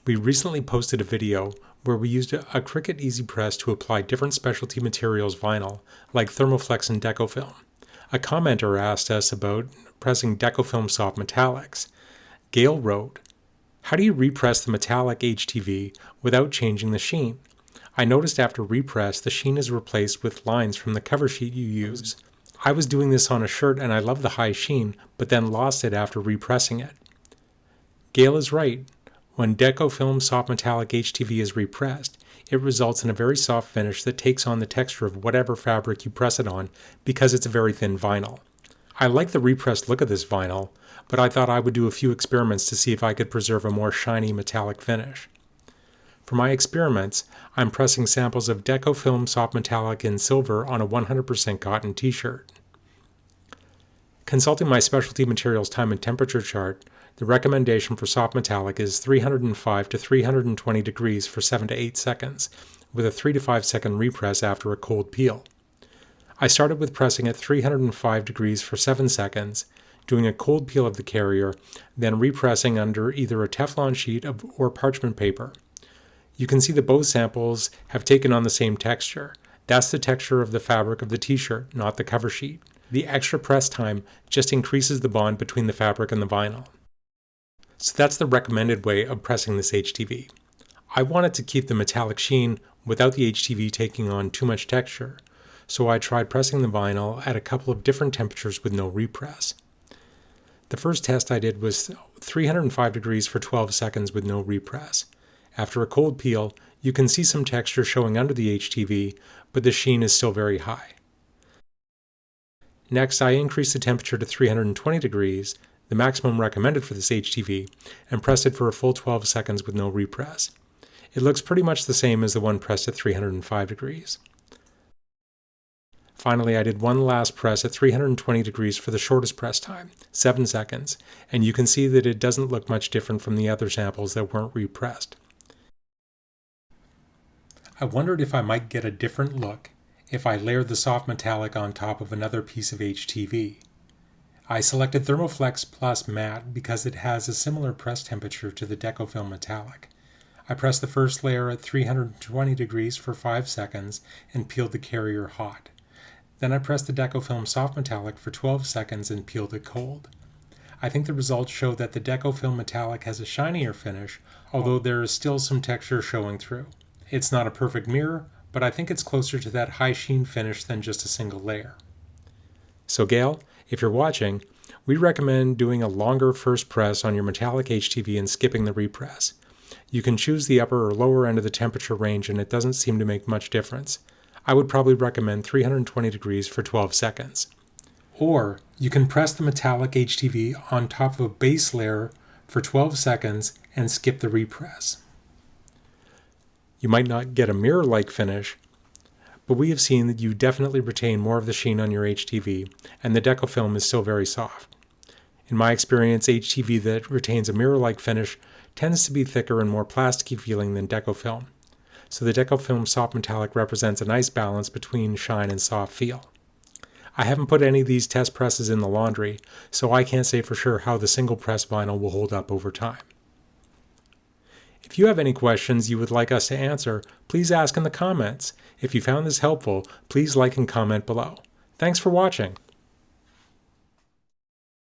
We recently posted a video where we used a Cricut Easy Press to apply different specialty materials vinyl, like Thermoflex and DecoFilm. A commenter asked us about pressing DecoFilm Soft Metallics. Gail wrote, "How do you repress the metallic HTV without changing the sheen? I noticed after repress the sheen is replaced with lines from the cover sheet you use. I was doing this on a shirt and I love the high sheen, but then lost it after repressing it." Gail is right. When DecoFilm Soft Metallic HTV is repressed, it results in a very soft finish that takes on the texture of whatever fabric you press it on because it's a very thin vinyl. I like the repressed look of this vinyl, but I thought I would do a few experiments to see if I could preserve a more shiny metallic finish. For my experiments, I'm pressing samples of DecoFilm Soft Metallic in silver on a 100% cotton t-shirt. Consulting my specialty materials time and temperature chart, the recommendation for soft metallic is 305 to 320 degrees for 7 to 8 seconds, with a 3 to 5 second repress after a cold peel. I started with pressing at 305 degrees for 7 seconds, doing a cold peel of the carrier, then repressing under either a Teflon sheet or parchment paper. You can see that both samples have taken on the same texture. That's the texture of the fabric of the t-shirt, not the cover sheet. The extra press time just increases the bond between the fabric and the vinyl. So that's the recommended way of pressing this HTV. I wanted to keep the metallic sheen without the HTV taking on too much texture, so I tried pressing the vinyl at a couple of different temperatures with no repress. The first test I did was 305 degrees for 12 seconds with no repress. After a cold peel, you can see some texture showing under the HTV, but the sheen is still very high. Next, I increased the temperature to 320 degrees, the maximum recommended for this HTV, and pressed it for a full 12 seconds with no repress. It looks pretty much the same as the one pressed at 305 degrees. Finally, I did one last press at 320 degrees for the shortest press time, 7 seconds, and you can see that it doesn't look much different from the other samples that weren't repressed. I wondered if I might get a different look if I layered the soft metallic on top of another piece of HTV. I selected Thermoflex Plus Matte because it has a similar press temperature to the DecoFilm Metallic. I pressed the first layer at 320 degrees for 5 seconds and peeled the carrier hot. Then I pressed the DecoFilm Soft Metallic for 12 seconds and peeled it cold. I think the results show that the DecoFilm Metallic has a shinier finish, although there is still some texture showing through. It's not a perfect mirror, but I think it's closer to that high sheen finish than just a single layer. So Gail, if you're watching, we recommend doing a longer first press on your metallic HTV and skipping the repress. You can choose the upper or lower end of the temperature range and it doesn't seem to make much difference. I would probably recommend 320 degrees for 12 seconds. Or you can press the metallic HTV on top of a base layer for 12 seconds and skip the repress. You might not get a mirror-like finish, but we have seen that you definitely retain more of the sheen on your HTV, and the DecoFilm is still very soft. In my experience, HTV that retains a mirror-like finish tends to be thicker and more plasticky feeling than DecoFilm. So the DecoFilm Soft Metallic represents a nice balance between shine and soft feel. I haven't put any of these test presses in the laundry, so I can't say for sure how the single press vinyl will hold up over time. If you have any questions you would like us to answer, please ask in the comments. If you found this helpful, please like and comment below. Thanks for watching.